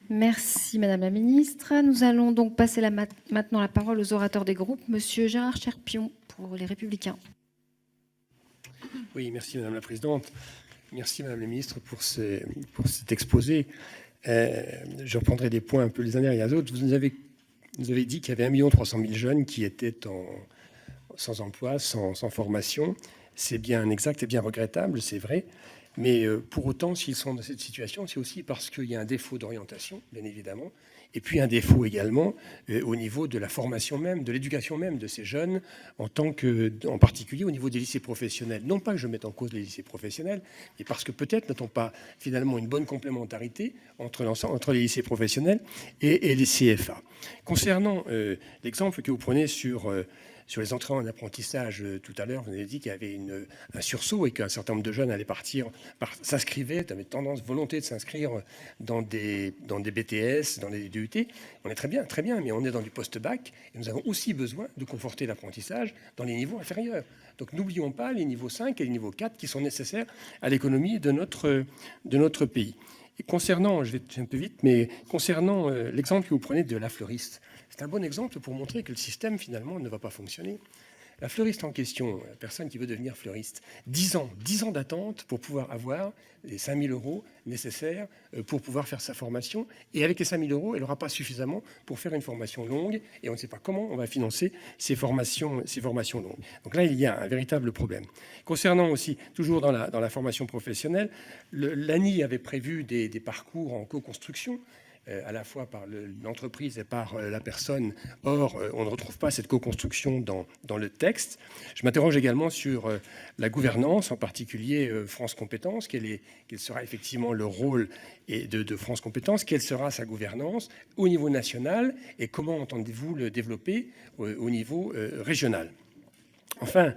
Merci Madame la Ministre. Nous allons donc passer maintenant la parole aux orateurs des groupes. Monsieur Gérard Cherpion pour les Républicains. Oui, merci Madame la Présidente. Merci Madame la Ministre pour cet exposé. Je reprendrai des points un peu les uns derrière les autres. Vous nous avez dit qu'il y avait 1 300 000 jeunes qui étaient sans emploi, sans formation. C'est bien exact et bien regrettable, c'est vrai. Mais pour autant, s'ils sont dans cette situation, c'est aussi parce qu'il y a un défaut d'orientation, bien évidemment, et puis un défaut également au niveau de la formation même, de l'éducation même de ces jeunes, en particulier au niveau des lycées professionnels. Non pas que je mette en cause les lycées professionnels, mais parce que peut-être n'a-t-on pas finalement une bonne complémentarité entre les lycées professionnels et les CFA. Concernant l'exemple que vous prenez sur les entrées en apprentissage tout à l'heure, vous avez dit qu'il y avait un sursaut et qu'un certain nombre de jeunes allaient s'inscrivaient, avaient volonté de s'inscrire dans des BTS, dans des DUT. On est très bien, mais on est dans du post-bac et nous avons aussi besoin de conforter l'apprentissage dans les niveaux inférieurs. Donc n'oublions pas les niveaux 5 et les niveaux 4 qui sont nécessaires à l'économie de notre pays. Et concernant, je vais un peu vite, mais concernant l'exemple que vous prenez de la fleuriste, c'est un bon exemple pour montrer que le système, finalement, ne va pas fonctionner. La fleuriste en question, la personne qui veut devenir fleuriste, 10 ans d'attente pour pouvoir avoir les 5 000 € nécessaires pour pouvoir faire sa formation. Et avec les 5 000 €, elle n'aura pas suffisamment pour faire une formation longue. Et on ne sait pas comment on va financer ces formations longues. Donc là, il y a un véritable problème. Concernant aussi, toujours dans la formation professionnelle, l'ANI avait prévu des parcours en co-construction, à la fois par l'entreprise et par la personne. Or, on ne retrouve pas cette co-construction dans le texte. Je m'interroge également sur la gouvernance, en particulier France Compétences. Quel sera effectivement le rôle de France Compétences? Quelle sera sa gouvernance au niveau national? Et comment entendez-vous le développer au niveau régional? Enfin,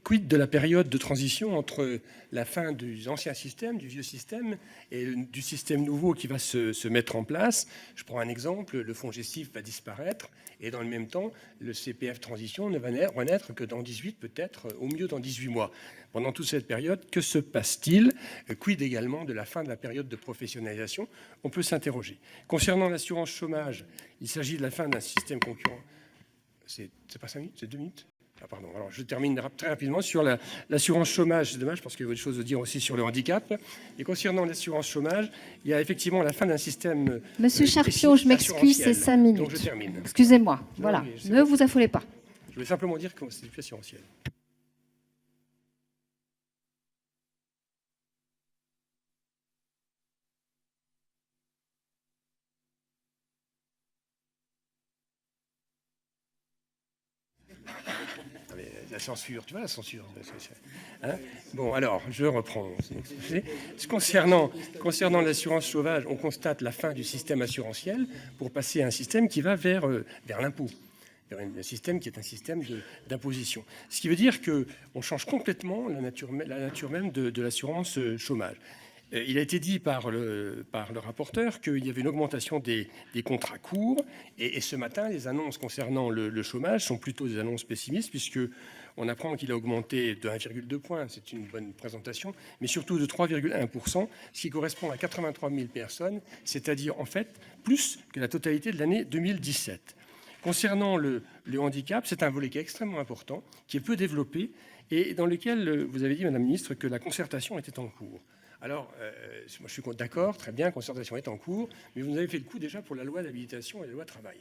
quid de la période de transition entre la fin du ancien système, du vieux système, et du système nouveau qui va se mettre en place? Je prends un exemple, le fonds gestif va disparaître, et dans le même temps, le CPF transition ne va renaître que dans 18, peut-être au mieux dans 18 mois. Pendant toute cette période, que se passe-t-il? Quid également de la fin de la période de professionnalisation? On peut s'interroger. Concernant l'assurance chômage, il s'agit de la fin d'un système concurrent. C'est pas 5 minutes, c'est 2 minutes? Ah, pardon. Alors, je termine très rapidement sur l'assurance chômage. C'est dommage parce qu'il y a autre chose à dire aussi sur le handicap. Et concernant l'assurance chômage, il y a effectivement la fin d'un système. Monsieur Cherpion, je m'excuse, c'est 5 minutes. Donc je termine. Excusez-moi. Voilà. Oui, ne vous affolez pas. Je voulais simplement dire que c'est du assurantiel. La censure, tu vois la censure. Hein? Bon, alors, je reprends. Concernant l'assurance chômage, on constate la fin du système assurantiel pour passer à un système qui va vers l'impôt, vers un système qui est un système d'imposition. Ce qui veut dire qu'on change complètement la nature même de l'assurance chômage. Il a été dit par le rapporteur qu'il y avait une augmentation des contrats courts. Et ce matin, les annonces concernant le chômage sont plutôt des annonces pessimistes, puisqu'on apprend qu'il a augmenté de 1,2 points, c'est une bonne présentation, mais surtout de 3,1%, ce qui correspond à 83 000 personnes, c'est-à-dire en fait plus que la totalité de l'année 2017. Concernant le handicap, c'est un volet qui est extrêmement important, qui est peu développé, et dans lequel vous avez dit, Madame la Ministre, que la concertation était en cours. Alors, moi je suis d'accord, très bien, concertation est en cours, mais vous nous avez fait le coup déjà pour la loi d'habilitation et la loi travail,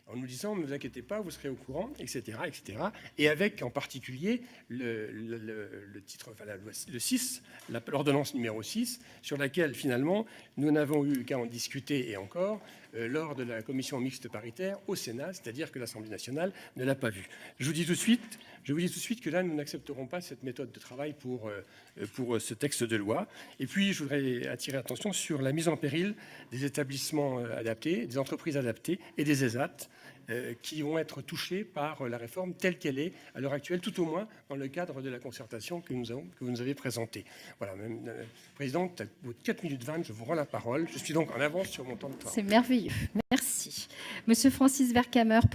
en nous disant, ne vous inquiétez pas, vous serez au courant, etc., etc. Et avec en particulier le titre, enfin, le 6, l'ordonnance numéro 6, sur laquelle finalement nous n'avons eu qu'à en discuter et encore lors de la commission mixte paritaire au Sénat, c'est-à-dire que l'Assemblée nationale ne l'a pas vu. Je vous dis tout de suite que là, nous n'accepterons pas cette méthode de travail pour ce texte de loi. Et puis, je voudrais attirer l'attention sur la mise en péril des établissements adaptés, des entreprises adaptées et des ESAT qui vont être touchés par la réforme telle qu'elle est à l'heure actuelle, tout au moins dans le cadre de la concertation que vous nous avez présentée. Voilà, Madame la Présidente, à 4 minutes 20, je vous rends la parole. Je suis donc en avance sur mon temps de travail. C'est merveilleux. Merci. Monsieur Francis Vercamer pour